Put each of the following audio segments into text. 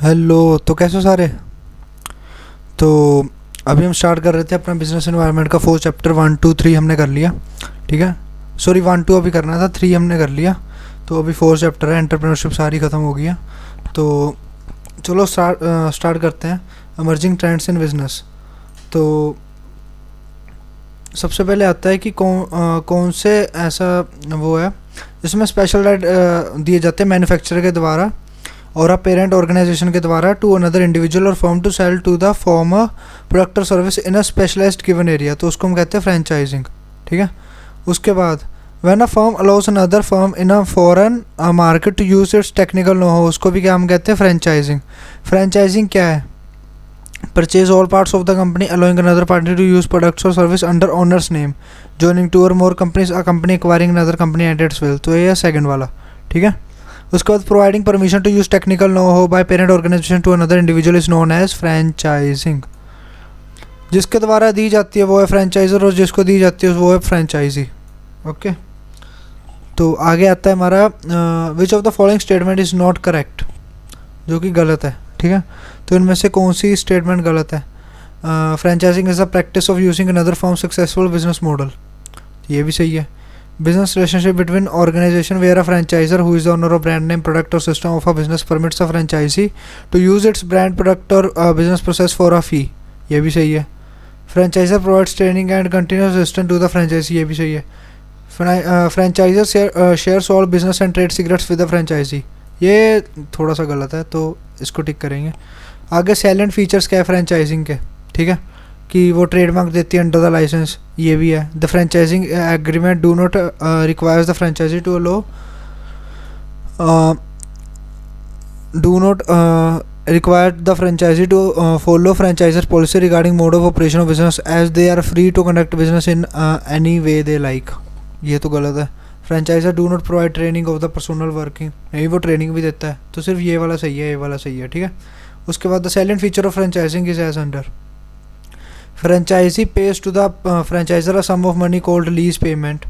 Hello. तो कैसे हो सारे। तो अभी हम स्टार्ट कर रहे थे अपना बिजनेस एनवायरनमेंट का फोर्थ चैप्टर। 1 2 3 हमने कर लिया। ठीक है। सॉरी 1 2 अभी करना था, 3 हमने कर लिया। तो अभी फोर्थ चैप्टर है, एंटरप्रेन्योरशिप सारी ख़त्म हो गई है। तो चलो स्टार्ट करते हैं। Emerging trends in business. तो सबसे पहले आता है कि कौन से ऐसा वो है जिसमें स्पेशल राइट दिए जाते हैं मैन्युफैक्चरर के द्वारा और अ पेरेंट ऑर्गेनाइजेशन के द्वारा to another individual or firm to sell to the former product or service in a specialised given area. तो उसको हम कहते हैं फ्रेंचाइजिंग। ठीक है। उसके बाद when a firm allows another firm in a foreign market to use its technical know how, उसको भी क्या हम कहते हैं फ्रेंचाइजिंग। फ्रेंचाइजिंग क्या है? Purchase all parts of the company allowing another party to use products और service under owner's name, joining two or more companies, a company acquiring another company at its will. तो ये है second वाला। ठीक है। उसके बाद providing permission to use technical know how by parent organisation to another individual is known as franchising. जिसके द्वारा दी जाती है वो है फ्रेंचाइजर और जिसको दी जाती है वो है फ्रेंचाइजी। ओके। तो आगे आता है हमारा विच of the following statement is not correct, जो कि गलत है। ठीक है। तो इनमें से कौन सी स्टेटमेंट गलत है? Franchising is the practice of using another form successful business model, ये भी सही है। Business relationship between organization where a franchisor who is the owner of brand name, product or system of a business permits a franchisee to use its brand, product or business process for a fee, ये भी सही है। Franchisor provides training and continuous assistance to the franchisee, ये भी सही है। Franchisor shares all business and trade secrets with the franchisee, ये थोड़ा सा गलत है तो इसको टिक करेंगे। आगे सैलेंट फीचर्स क्या है फ्रेंचाइजिंग के? ठीक है। कि वो ट्रेडमार्क देती है अंडर द लाइसेंस, ये भी है। The franchising agreement do not requires the franchisee to allow do not require the franchisee to follow franchiser policy regarding mode of operation of business as they are free to conduct business in any way they like, ये तो गलत है। Franchiser do not provide training of the personal working, नहीं वो training भी देता है। तो सिर्फ ये वाला सही है, ये वाला सही है। ठीक है। उसके बाद the silent feature of franchising is as under. Franchisee pays to the franchisor a sum of money called lease payment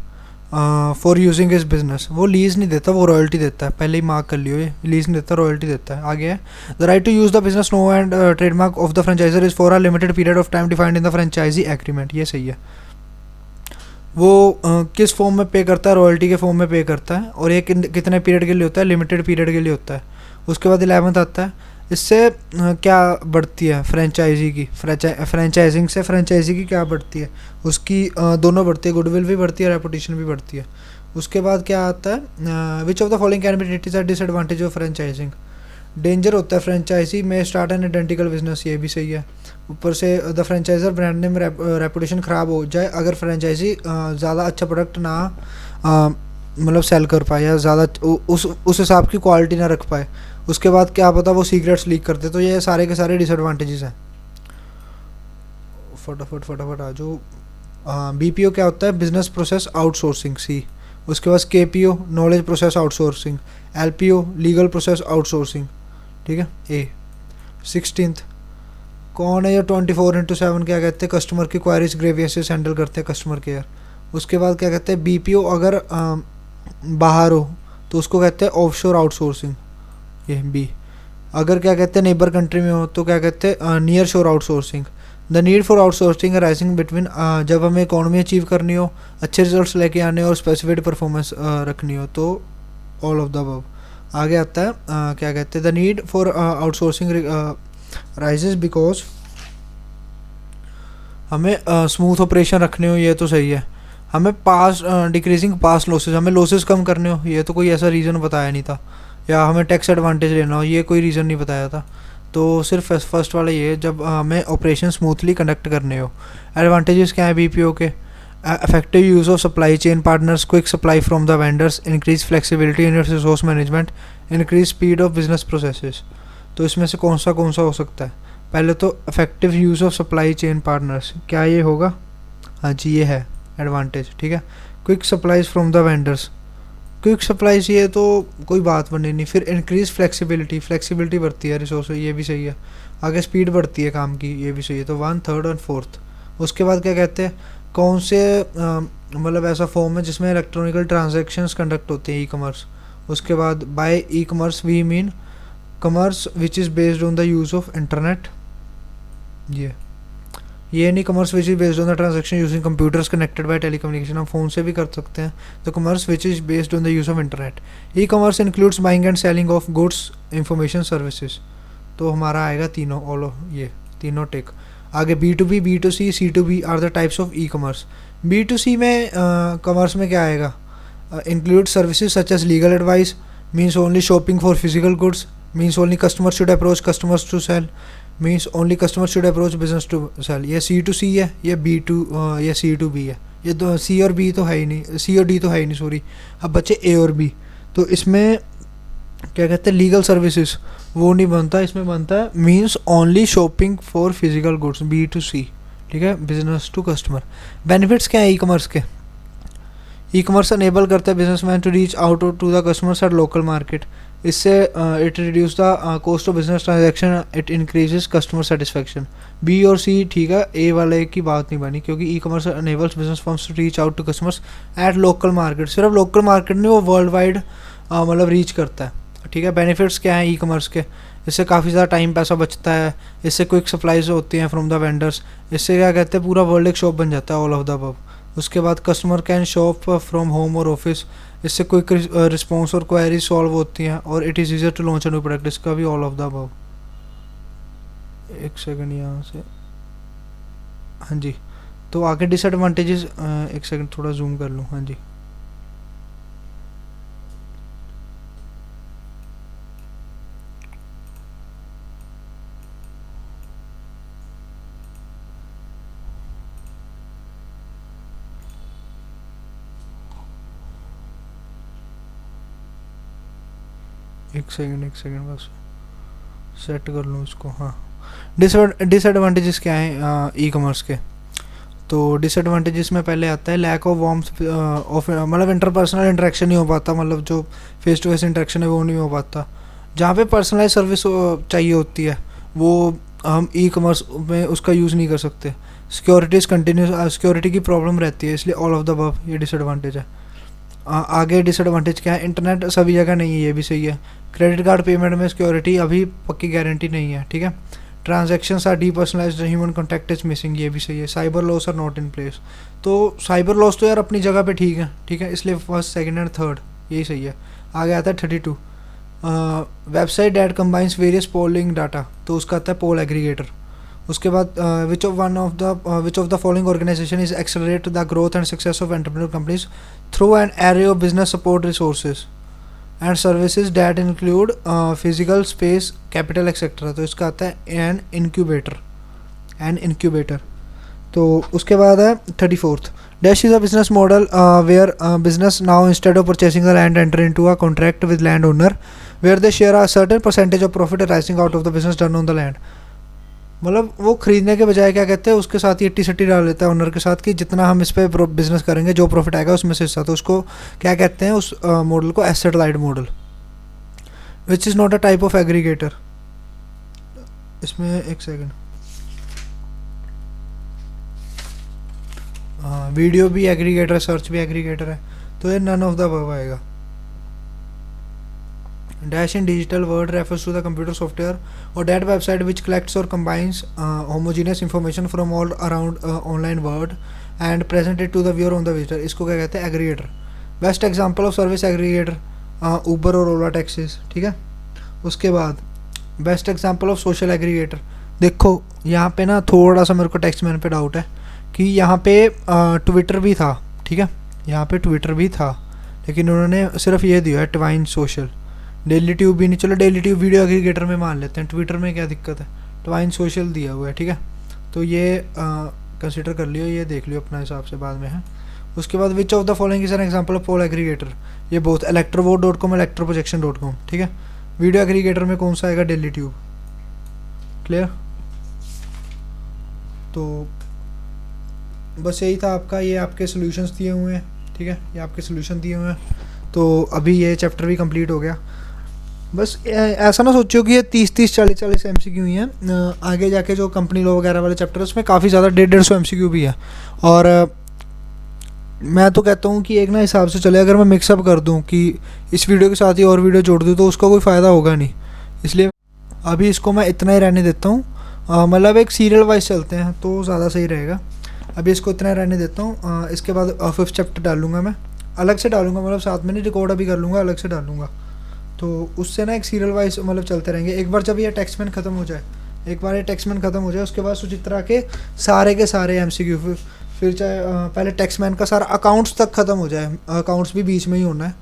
for using his business। वो लीज नहीं देता, वो रॉयल्टी देता है। पहले ही मार्क कर लियो, ये लीज नहीं देता, रॉयल्टी देता है। आगे है the right to use the business know and trademark of the franchiser is for a limited period of time defined in the franchisee agreement, ये सही है। वो किस फॉर्म में पे करता है? रॉयल्टी के फॉर्म में पे करता है और ये कितने पीरियड के लिए होता है? लिमिटेड पीरियड के लिए होता है। उसके बाद 11th आता है इससे क्या बढ़ती है फ्रेंचाइजी की? फ्रेंचाइजिंग से फ्रेंचाइजी की क्या बढ़ती है? उसकी दोनों बढ़ती है, गुडविल भी बढ़ती है, रेपुटेशन भी बढ़ती है। उसके बाद क्या आता है? Which of the following can be details are disadvantage of franchising. Danger होता है फ्रेंचाइजी में स्टार्ट एन आइडेंटिकल बिजनेस, ये भी सही है। ऊपर से the franchisor brand name reputation ख़राब हो जाए अगर फ्रेंचाइजी ज़्यादा अच्छा प्रोडक्ट ना मतलब सेल कर पाए या ज़्यादा उस हिसाब की क्वालिटी ना रख पाए। उसके बाद क्या पता वो सीक्रेट्स लीक करते। तो ये सारे के सारे डिसएडवांटेजेस हैं। फटाफट फटाफट आ जो बीपीओ क्या होता है? बिजनेस प्रोसेस आउटसोर्सिंग, सी। उसके बाद KPO knowledge process outsourcing, LPO legal process outsourcing. ठीक है। ए 16th कौन है ये 24/7 क्या कहते हैं? कस्टमर की क्वारीज ग्रीवेंसेस हैंडल करते हैं कस्टमर केयर। उसके बाद क्या कहते हैं? बीपीओ अगर बाहर हो तो उसको कहते हैं ऑफशोर आउटसोर्सिंग, ये बी। अगर क्या कहते हैं नेबर कंट्री में हो तो क्या कहते हैं? नियर शोर outsourcing. The need for outsourcing rising between, जब हमें इकोनॉमी अचीव करनी हो, अच्छे रिजल्ट्स लेके आने और स्पेसिफिक परफॉर्मेंस रखनी हो, तो ऑल ऑफ द अबव। आगे आता है क्या कहते हैं? The need for outsourcing rises because हमें स्मूथ ऑपरेशन रखने हो, ये तो सही है। हमें पास डिक्रीजिंग पास लॉसेज, हमें लॉसेज कम करने हो, ये तो कोई ऐसा रीज़न बताया नहीं था। या हमें टैक्स एडवांटेज लेना हो, ये कोई रीज़न नहीं बताया था। तो सिर्फ फर्स्ट वाला ये, जब हमें ऑपरेशन स्मूथली कंडक्ट करने हो। एडवांटेजेस क्या है बीपीओ के? Effective use of supply chain partners, quick supply from the vendors, increase flexibility in resource management, increase speed of business processes. तो इसमें से कौन सा हो सकता है? पहले तो effective use of supply chain partners, क्या ये होगा? हाँ जी, ये है एडवांटेज। ठीक है। Quick supplies from the vendors, quick supplies, ये तो कोई बात बनी नहीं। फिर इंक्रीज फ्लेक्सिबिलिटी, फ्लेक्सिबिलिटी बढ़ती है रिसोर्स, ये भी सही है। आगे स्पीड बढ़ती है काम की, ये भी सही है। तो 1 3rd और 4th। उसके बाद क्या कहते हैं? कौन से मतलब ऐसा फॉर्म है जिसमें इलेक्ट्रॉनिकल ट्रांजेक्शन्स कंडक्ट होते हैं? E commerce. उसके बाद by e commerce we mean commerce which is based on the use of internet, ये नहीं commerce which is based on the transaction using computers connected by telecommunication, हम phone से भी कर सकते हैं। The commerce which is based on the use of internet. E commerce includes buying and selling of goods, information, services. तो हमारा आएगा तीनों, ऑल ये तीनों टिक। आगे B2B, B2C, C2B are the types of e commerce. B2C में commerce में क्या आएगा? Include services such as legal advice, means only shopping for physical goods, means only customer should approach customers to sell, means only customer should approach business to sell. ये C2C है, ये ये C2B है। ये तो C और B तो है ही नहीं, C और D तो है ही नहीं, सॉरी। अब बच्चे A और B। तो इसमें क्या कहते हैं, लीगल सर्विसेज वो नहीं बनता, इसमें बनता है means only shopping for physical goods, B2C, ठीक है, बिजनेस टू कस्टमर। बेनिफिट्स क्या है ई कॉमर्स के? ई कॉमर्स अनेबल करता है businessman to reach out to the customers at local market. इससे it reduce the cost of business transaction, it increases customer satisfaction. B और C ठीक है, ए वाले की बात नहीं बनी, क्योंकि e commerce enables business firms to reach out to customers at local market. सिर्फ लोकल मार्केट नहीं, वो वर्ल्ड वाइड मतलब रीच करता है, ठीक है। बेनिफिट्स क्या हैं ई कॉमर्स के? इससे काफ़ी ज़्यादा टाइम पैसा बचता है, इससे क्विक सप्लाईज होती हैं फ्रॉम द वेंडर्स, इससे क्या कहते हैं पूरा वर्ल्ड एक शॉप बन जाता है, ऑल ऑफ द अबव। उसके बाद customer can shop from home और ऑफिस, इससे क्विक रिस्पॉन्स और क्वेरीज सॉल्व होती हैं, और it is easier to launch new product, इसका भी ऑल ऑफ द अबव। एक सेकंड यहाँ से, हाँ जी। तो आगे डिसएडवांटेजेस, एक सेकंड थोड़ा जूम कर लूँ, हाँ जी। एक सेकंड बस सेट कर लूँ इसको। हाँ, डिसएडवांटेजेस क्या हैं ई कॉमर्स के? तो डिसएडवांटेजेस में पहले आता है लैक ऑफ वार्मथ ऑफ, मतलब इंटरपर्सनल इंटरेक्शन नहीं हो पाता, मतलब जो फेस टू फेस इंटरेक्शन है वो नहीं हो पाता। जहाँ पे पर्सनलाइज सर्विस चाहिए होती है वो हम ई कॉमर्स में उसका यूज़ नहीं कर सकते। सिक्योरिटीज़ कंटिन्यूस, सिक्योरिटी की प्रॉब्लम रहती है, इसलिए ऑल ऑफ द अबव ये डिसएडवांटेज है। आगे डिसएडवांटेज क्या है? इंटरनेट सभी जगह नहीं है, ये भी सही है। क्रेडिट कार्ड पेमेंट में सिक्योरिटी अभी पक्की गारंटी नहीं है, ठीक है। Transactions are depersonalised, human contact is missing, ये भी सही है। Cyber laws are not in place, तो साइबर लॉस तो यार अपनी जगह पे ठीक है, ठीक है, इसलिए फर्स्ट सेकंड एंड थर्ड यही सही है। आगे आता है 32, website that combines various polling data, तो उसका आता है पोल एग्रीगेटर। उसके बाद which of the following organisation is accelerate the growth and success of entrepreneur companies through an array of business support resources and services that include physical space, capital etcetera. तो इसका आता है N incubator. तो उसके बाद है 34th, dash is a business model where business now instead of purchasing the land enter into a contract with land owner where they share a certain percentage of profit arising out of the business done on the land. मतलब वो खरीदने के बजाय क्या कहते हैं, उसके साथ ही 80-60 डाल लेता है ओनर के साथ, कि जितना हम इस पर बिजनेस करेंगे जो प्रॉफिट आएगा उसमें से हिस्सा। तो उसको क्या कहते हैं, उस मॉडल को asset light model, which is not a type of aggregator. इसमें एक सेकंड, हाँ, वीडियो भी एग्रीगेटर है, सर्च भी एग्रीगेटर है, तो ये नन ऑफ द अबव आएगा। Dash in digital word refers to the computer software or that website which collects or combines homogeneous information from all around online world and present it to the viewer on the visitor। इसको क्या कहते हैं? Aggregator. Best example of service aggregator Uber और ओला taxis, ठीक है। उसके बाद best example of social aggregator, देखो यहाँ पे ना थोड़ा सा मेरे को टेक्स्टमैन पे डाउट है कि यहाँ पे ट्विटर भी था, ठीक है, यहाँ पे ट्विटर भी था, लेकिन उन्होंने सिर्फ ये दिया है ट्वाइन सोशल। डेली ट्यूब भी नहीं, चलो डेली ट्यूब वीडियो एग्रीगेटर में मान लेते हैं, ट्विटर में क्या दिक्कत है, ट्वाइन सोशल दिया हुआ है, ठीक है। तो ये कंसिडर कर लियो, ये देख लियो अपना हिसाब से, बाद में है। उसके बाद which of the following is an example of poll aggregator, ये बहुत electrovote.com, electroprojection.com, ठीक है। वीडियो एग्रीगेटर में कौन सा आएगा? Daily tube. क्लियर? तो बस यही था आपका, ये आपके सोल्यूशंस दिए हुए हैं, ठीक है, ये आपके सोल्यूशन दिए हुए हैं। तो अभी ये चैप्टर भी कंप्लीट हो गया। बस ऐसा ना सोचो कि ये 30-30, 40-40 MCQ ही हैं। आगे जाके जो कंपनी लॉ वगैरह वाले चैप्टर है उसमें काफ़ी ज़्यादा 150 MCQ भी है। और मैं तो कहता हूँ कि एक ना हिसाब से चले, अगर मैं मिक्सअप कर दूँ कि इस वीडियो के साथ ही और वीडियो जोड़ दूँ तो उसका कोई फ़ायदा होगा नहीं। इसलिए अभी इसको मैं इतना ही रहने देता हूँ। मतलब एक सीरियल वाइज चलते हैं तो ज़्यादा सही रहेगा। अभी इसको इतना ही रहने देता हूँ। इसके बाद 5th चैप्टर डालूँगा मैं, अलग से डालूँगा, मतलब साथ में नहीं रिकॉर्ड अभी कर लूँगा, अलग से डालूँगा। तो उससे ना एक सीरियल वाइज मतलब चलते रहेंगे। एक बार जब ये टैक्समैन ख़त्म हो जाए, एक बार ये टैक्समैन ख़त्म हो जाए, उसके बाद सुचित्रा के सारे MCQ, फिर चाहे पहले टैक्समैन का सारा अकाउंट्स तक ख़त्म हो जाए, अकाउंट्स भी बीच में ही होना है।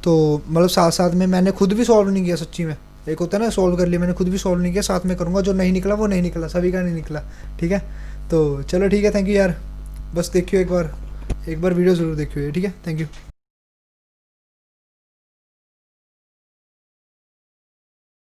तो मतलब साथ साथ में मैंने खुद भी सॉल्व नहीं किया सच्ची में, एक होता है ना सॉल्व कर लिया, मैंने खुद भी सॉल्व नहीं किया, साथ में करूँगा। जो नहीं निकला वो नहीं निकला, सभी का नहीं निकला, ठीक है। तो चलो ठीक है, थैंक यू यार, बस देखियो एक बार वीडियो ज़रूर देखियो ये, ठीक है, थैंक यू।